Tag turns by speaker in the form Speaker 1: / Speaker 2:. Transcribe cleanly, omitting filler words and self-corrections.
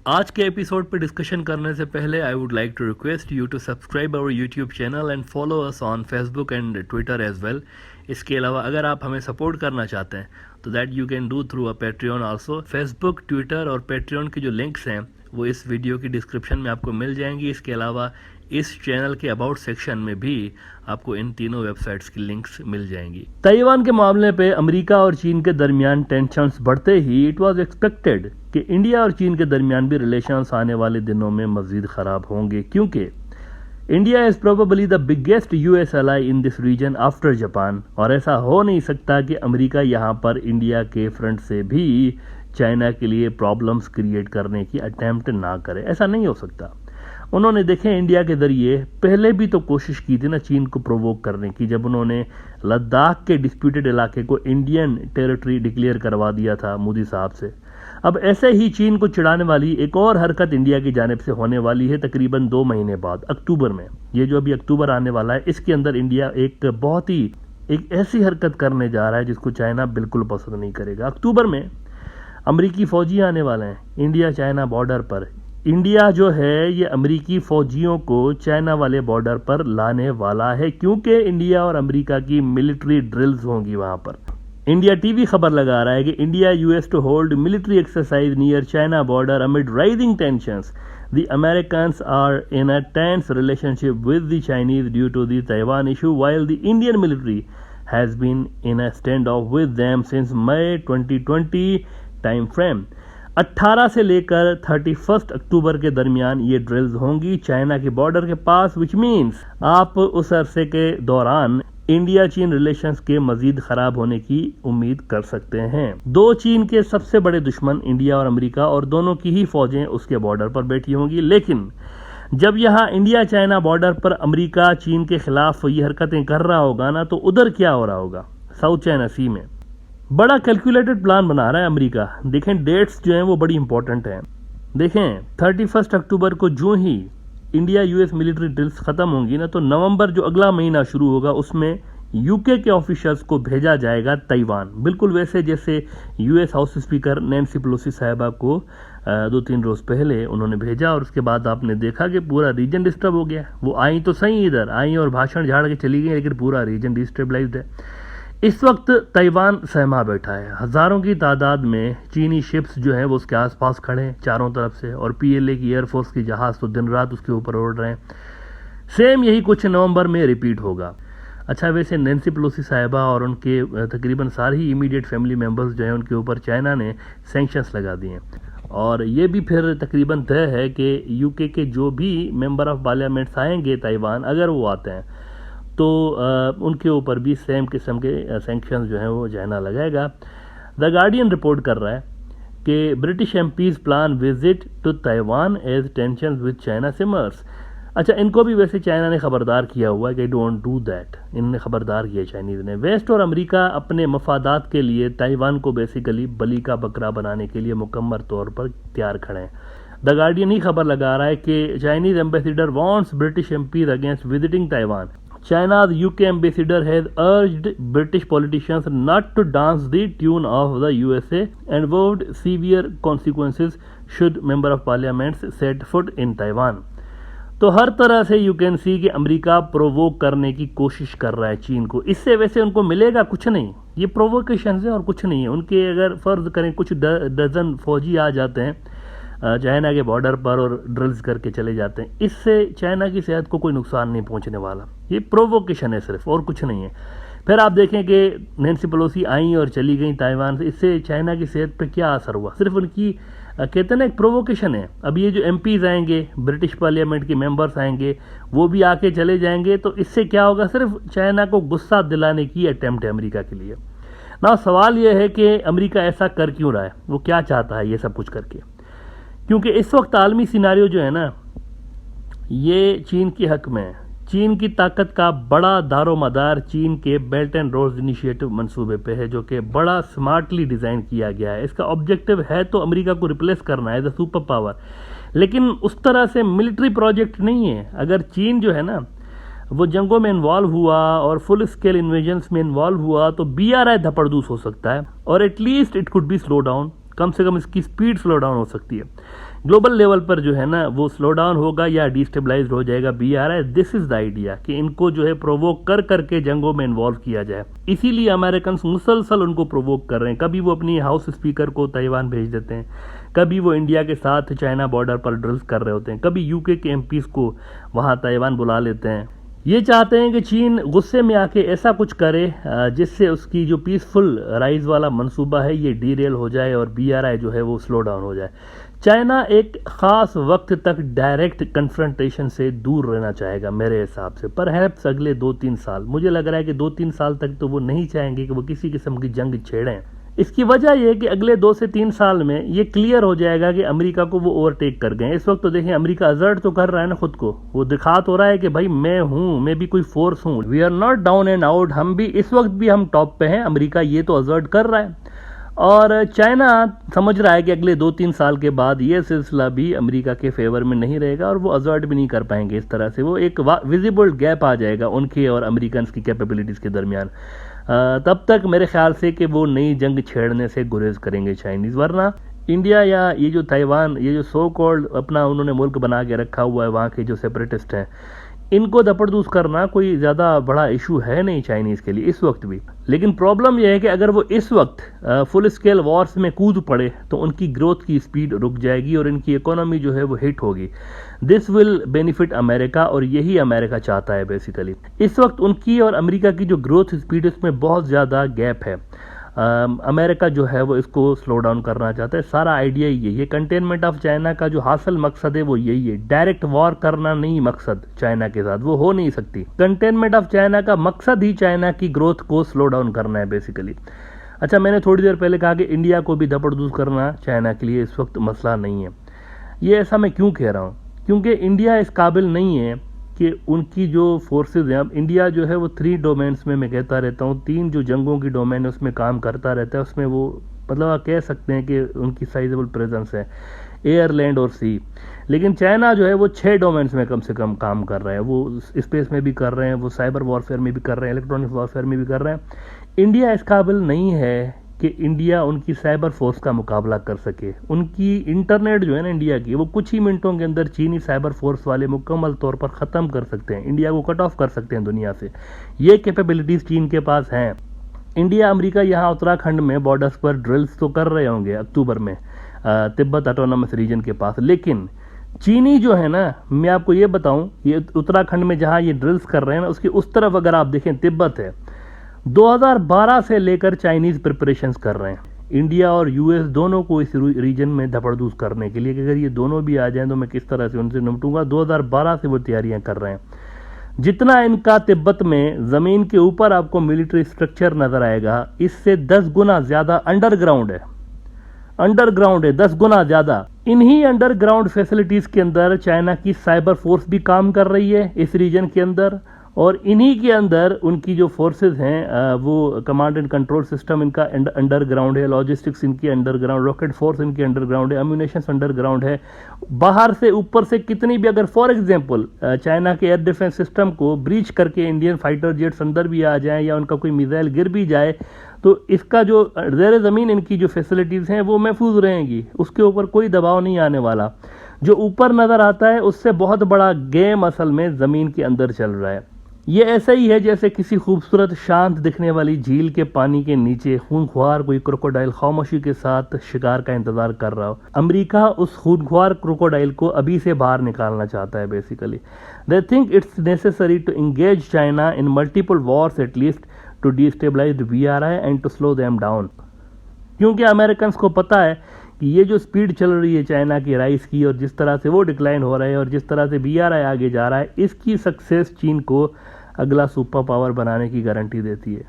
Speaker 1: आज के एपिसोड पे डिस्कशन करने से पहले I would like to request you to subscribe our YouTube channel and follow us on Facebook and Twitter as well. इसके अलावा अगर आप हमें सपोर्ट करना चाहते हैं तो that you can do through a Patreon also. Facebook, Twitter और पेट्रियन के जो लिंक्स हैं वो इस वीडियो की डिस्क्रिप्शन में आपको मिल जाएंगी। इसके अलावा इस चैनल के अबाउट सेक्शन में भी आपको इन तीनों वेबसाइट्स की लिंक्स मिल जाएंगी। ताइवान के मामले पे अमेरिका और चीन के दरमियान टेंशन्स बढ़ते ही इट वाज एक्सपेक्टेड कि इंडिया और चीन के दरमियान भी रिलेशंस आने वाले दिनों में मजीद खराब होंगे, क्योंकि India is probably the biggest US ally in this region after Japan. और ऐसा हो नहीं सकता कि अमेरिका यहाँ पर इंडिया के फ्रंट से भी चाइना के लिए प्रॉब्लम्स क्रिएट करने की अटेम्प्ट ना करे, ऐसा नहीं हो सकता। उन्होंने देखें इंडिया के जरिए पहले भी तो कोशिश की थी ना चीन को प्रोवोक करने की, जब उन्होंने लद्दाख के डिस्प्यूटेड इलाके को इंडियन टेरिटरी डिक्लेयर करवा दिया था मोदी साहब से। अब ऐसे ही चीन को चिढ़ाने वाली एक और हरकत इंडिया की जानिब से होने वाली है तकरीबन 2 महीने बाद, अक्टूबर में। ये जो अभी अक्टूबर आने वाला है, इसके अंदर इंडिया एक ऐसी हरकत करने जा रहा है जिसको चाइना बिल्कुल पसंद नहीं करेगा। अक्टूबर में अमरीकी फौजी आने वाले हैं इंडिया चाइना बॉर्डर पर। इंडिया जो है ये अमरीकी फौजियों को चाइना वाले बॉर्डर पर लाने वाला है, क्योंकि इंडिया और अमरीका की मिलिट्री ड्रिल्स होंगी वहां पर। इंडिया टीवी खबर लगा रहा है कि India US to hold military exercise near China border amid rising tensions. The Americans are in a tense relationship with the Chinese due to the Taiwan issue, while the Indian military has been in a standoff with them since May 2020 time frame. 18 से लेकर 31 अक्टूबर के दरमियान ये drills होंगी China के border के पास, which means आप उस अरसे के दौरान इंडिया चीन रिलेशंस के मजीद खराब होने की उम्मीद कर सकते हैं। दो चीन के सबसे बड़े दुश्मन इंडिया और अमेरिका, और दोनों की ही फौजें उसके बॉर्डर पर बैठी होंगी। लेकिन जब यहाँ इंडिया चाइना बॉर्डर पर अमेरिका चीन के खिलाफ ये हरकतें कर रहा होगा ना, तो उधर क्या हो रहा होगा साउथ चाइना सी में। बड़ा कैलकुलेटेड प्लान बना रहा है अमेरिका। देखें डेट्स जो हैं वो बड़ी इंपॉर्टेंट हैं। देखें 31 अक्टूबर को जो ही इंडिया यूएस मिलिट्री ड्रिल्स खत्म होंगी ना, तो नवंबर जो अगला महीना शुरू होगा उसमें यूके के ऑफिसर्स को भेजा जाएगा ताइवान, बिल्कुल वैसे जैसे US house speaker Nancy Pelosi साहिबा को 2-3 रोज पहले उन्होंने भेजा। और उसके बाद आपने देखा कि पूरा रीजन डिस्टर्ब हो गया। वो आई तो सही, इधर आई और भाषण झाड़ के चली गई, लेकिन पूरा रीजन डिस्टेबलाइज्ड है। इस वक्त ताइवान सहमा बैठा है। हजारों की तादाद में चीनी शिप्स जो हैं वो उसके आसपास खड़े हैं चारों तरफ से, और पीएलए की एयरफोर्स की जहाज तो दिन रात उसके ऊपर उड़ रहे हैं। सेम यही कुछ नवंबर में रिपीट होगा। अच्छा, वैसे नैन्सी पेलोसी साहिबा और उनके तकरीबन सारे ही इमीडिएट फैमिली मेम्बर्स जो हैं उनके ऊपर चाइना ने सैंक्शंस लगा दिए हैं। और ये भी फिर तकरीबन तय है कि यूके के जो भी मेंबर ऑफ पार्लियामेंट्स आएंगे ताइवान, अगर वो आते हैं तो उनके ऊपर भी सेम किस्म के सैंक्शंस जो हैं वो चाइना लगाएगा। द गार्डियन रिपोर्ट कर रहा है कि British MPs plan visit to Taiwan as tensions with China simmers. अच्छा, इनको भी वैसे चाइना ने खबरदार किया हुआ है कि डोंट डू दैट। इन्होंने खबरदार किया चाइनीज ने। वेस्ट और अमेरिका अपने मफादात के लिए ताइवान को बेसिकली बलि का बकरा बनाने के लिए मुकम्मल तौर पर तैयार खड़े हैं। द गार्डियन ही खबर लगा रहा है कि Chinese ambassador wants British MPs against visiting Taiwan. China's UK ambassador has urged British politicians not to dance the tune of the USA and vowed severe consequences should member of parliaments set foot in Taiwan. तो हर तरह से you can see कि America provoke करने की कोशिश कर रहा है चीन को। इससे वैसे उनको मिलेगा कुछ नहीं, ये प्रोवोकेशन है और कुछ नहीं है। उनके अगर फर्ज करें कुछ डजन फौजी आ जाते हैं चाइना के बॉर्डर पर और ड्रिल्स करके चले जाते हैं, इससे चाइना की सेहत को कोई नुकसान नहीं पहुंचने वाला। ये प्रोवोकेशन है सिर्फ, और कुछ नहीं है। फिर आप देखें कि नैन्सी पेलोसी आई और चली गई ताइवान से, इससे चाइना की सेहत पे क्या असर हुआ? सिर्फ उनकी कहते हैं ना एक प्रोवोकेशन है। अब ये जो एमपीज आएंगे, ब्रिटिश पार्लियामेंट के मेंबर्स आएंगे, वो भी आके चले जाएंगे, तो इससे क्या होगा? सिर्फ चाइना को गुस्सा दिलाने की अटेम्प्ट है अमेरिका के लिए ना। सवाल ये है कि अमेरिका ऐसा कर क्यों रहा है, वो क्या चाहता है ये सब कुछ करके? क्योंकि इस वक्त आलमी सिनारियो जो है ना ये चीन के हक में है। चीन की ताकत का बड़ा दारोमदार चीन के बेल्ट एंड रोड्स इनिशिएटिव मंसूबे पे है, जो कि बड़ा स्मार्टली डिज़ाइन किया गया है। इसका ऑब्जेक्टिव है तो अमेरिका को रिप्लेस करना है एज अ सुपर पावर, लेकिन उस तरह से मिलिट्री प्रोजेक्ट नहीं है। अगर चीन जो है ना वो जंगों में इन्वॉल्व हुआ और फुल स्केल इन्वेजन्स में इन्वॉल्व हुआ तो BRI धपड़दूस हो सकता है, और at least it could be slow down. कम से कम इसकी स्पीड स्लो डाउन हो सकती है। ग्लोबल लेवल पर जो है ना वो स्लो डाउन होगा या डिस्टेबलाइज हो जाएगा BRI। This is the idea कि इनको जो है प्रोवोक कर करके जंगों में इन्वॉल्व किया जाए। इसीलिए अमेरिकन मुसलसल उनको प्रोवोक कर रहे हैं। कभी वो अपनी हाउस स्पीकर को ताइवान भेज देते हैं, कभी वो इंडिया के साथ चाइना बॉर्डर पर ड्रिल्स कर रहे होते हैं, कभी UK के MPs को वहाँ ताइवान बुला लेते हैं। ये चाहते हैं कि चीन गुस्से में आके ऐसा कुछ करे जिससे उसकी जो पीसफुल राइज वाला मंसूबा है ये डीरेल हो जाए और BRI जो है वो स्लो डाउन हो जाए। चाइना एक ख़ास वक्त तक डायरेक्ट कन्फ्रंटेशन से दूर रहना चाहेगा मेरे हिसाब से, परहैप्स अगले 2-3 साल। मुझे लग रहा है कि 2-3 साल तक तो वो नहीं चाहेंगे कि वो किसी किस्म की जंग छेड़ें। इसकी वजह यह है कि अगले 2 से 3 साल में ये क्लियर हो जाएगा कि अमेरिका को वो ओवरटेक कर गए। इस वक्त तो देखें अमेरिका असर्ट तो कर रहा है ना खुद को, वो दिखा तो रहा है कि भाई मैं हूँ, मैं भी कोई फोर्स हूँ, we are not down and out, हम भी इस वक्त भी हम टॉप पे हैं। अमेरिका ये तो असर्ट कर रहा है और चाइना समझ रहा है कि अगले 2-3 साल के बाद ये सिलसिला भी अमेरिका के फेवर में नहीं रहेगा और वो असर्ट भी नहीं कर पाएंगे। इस तरह से वो एक विजिबल गैप आ जाएगा उनके और अमेरिकन की कैपेबिलिटीज़ के दरमियान। तब तक मेरे ख्याल से कि वो नई जंग छेड़ने से गुरेज करेंगे चाइनीज़। वरना इंडिया या ये जो ताइवान, ये जो सो कॉल्ड अपना उन्होंने मुल्क बना के रखा हुआ है, वहाँ के जो सेपरेटिस्ट हैं, इनको दपड़दूस करना कोई ज़्यादा बड़ा इशू है नहीं चाइनीज़ के लिए इस वक्त भी। लेकिन प्रॉब्लम यह है कि अगर वो इस वक्त फुल स्केल वॉर्स में कूद पड़े तो उनकी ग्रोथ की स्पीड रुक जाएगी और इनकी इकोनॉमी जो है वो हिट होगी। दिस विल बेनिफिट अमेरिका और यही अमेरिका चाहता है बेसिकली। इस वक्त उनकी और अमेरिका की जो ग्रोथ स्पीड इसमें बहुत ज़्यादा गैप है। अमेरिका जो है वो इसको स्लो डाउन करना चाहता है। सारा आइडिया यही है, कंटेनमेंट ऑफ चाइना का जो हासिल मकसद है वो यही है। डायरेक्ट वॉर करना नहीं मकसद चाइना के साथ, वो हो नहीं सकती। कंटेनमेंट ऑफ चाइना का मकसद ही चाइना की ग्रोथ को स्लो डाउन करना है बेसिकली। अच्छा, मैंने थोड़ी देर पहले कहा कि इंडिया को भी दपड़दूस करना चाइना के लिए इस वक्त मसला नहीं है। ये ऐसा मैं क्यों कह रहा हूँ? क्योंकि इंडिया इस काबिल नहीं है कि उनकी जो फोर्सेज हैं, अब इंडिया जो है वो 3 डोमेन्स में, मैं कहता रहता हूँ 3 जो जंगों की डोमेन है उसमें काम करता रहता है। उसमें वो मतलब आप कह सकते हैं कि उनकी साइजेबल प्रेजेंस है, एयर, लैंड और सी। लेकिन चाइना जो है वो 6 डोमेन्स में कम से कम काम कर रहा है। वो स्पेस में भी कर रहे हैं, वो साइबर वॉरफेयर में भी कर रहे हैं, इलेक्ट्रॉनिक वॉरफेयर में भी कर रहे हैं। इंडिया इस काबिल नहीं है कि इंडिया उनकी साइबर फोर्स का मुकाबला कर सके। उनकी इंटरनेट जो है ना इंडिया की, वो कुछ ही मिनटों के अंदर चीनी साइबर फोर्स वाले मुकम्मल तौर पर ख़त्म कर सकते हैं, इंडिया को कट ऑफ कर सकते हैं दुनिया से। ये कैपेबिलिटीज़ चीन के पास हैं। इंडिया अमेरिका यहाँ उत्तराखंड में बॉर्डर्स पर ड्रिल्स तो कर रहे होंगे अक्टूबर में तिब्बत ऑटोनॉमस रीजन के पास, लेकिन चीनी जो है ना, मैं आपको ये बताऊं, ये उत्तराखंड में जहाँ ये ड्रिल्स कर रहे हैं ना उसकी उस तरफ अगर आप देखें तिब्बत है। 2012 से लेकर चाइनीज़ प्रिपरेशंस कर रहे हैं इंडिया और US दोनों को इस रीजन में धपड़दूस करने के लिए कि अगर ये दोनों भी आ जाएं तो मैं किस तरह से उनसे निपटूंगा। 2012 से वो तैयारियां कर रहे हैं। जितना इनका तिब्बत में ज़मीन के ऊपर आपको मिलिट्री स्ट्रक्चर नज़र आएगा, इससे 10 गुना ज़्यादा अंडरग्राउंड है। अंडरग्राउंड है 10 गुना ज़्यादा। इन्हीं अंडरग्राउंड फैसिलिटीज़ के अंदर चाइना की साइबर फोर्स भी काम कर रही है इस रीजन के अंदर, और इन्हीं के अंदर उनकी जो फोर्सेस हैं वो कमांड एंड कंट्रोल सिस्टम इनका अंडरग्राउंड है, लॉजिस्टिक्स इनकी अंडरग्राउंड, रॉकेट फोर्स इनकी अंडरग्राउंड है, अम्यूनेशन अंडरग्राउंड है। बाहर से ऊपर से कितनी भी, अगर फॉर एग्जांपल चाइना के एयर डिफेंस सिस्टम को ब्रीच करके इंडियन फाइटर जेट्स अंदर भी आ जाएं या उनका कोई मिसाइल गिर भी जाए तो इसका जो ज़ेर ज़मीन इनकी जो फैसिलिटीज़ हैं वो महफूज रहेंगी, उसके ऊपर कोई दबाव नहीं आने वाला। जो ऊपर नज़र आता है उससे बहुत बड़ा गेम असल में ज़मीन के अंदर चल रहा है। ये ऐसा ही है जैसे किसी खूबसूरत शांत दिखने वाली झील के पानी के नीचे खूंखार कोई क्रोकोडाइल खामोशी के साथ शिकार का इंतजार कर रहा हो। अमेरिका उस खूंखार क्रोकोडाइल को अभी से बाहर निकालना चाहता है basically. They think it's necessary to engage China in multiple wars at least to destabilise the BRI and to slow them down. क्योंकि अमेरिकन को पता है कि ये जो स्पीड चल रही है चाइना की राइस की और जिस तरह से वो डिक्लाइन हो रहा है और जिस तरह से BRI आगे जा रहा है, इसकी सक्सेस चीन को अगला सुपर पावर बनाने की गारंटी देती है।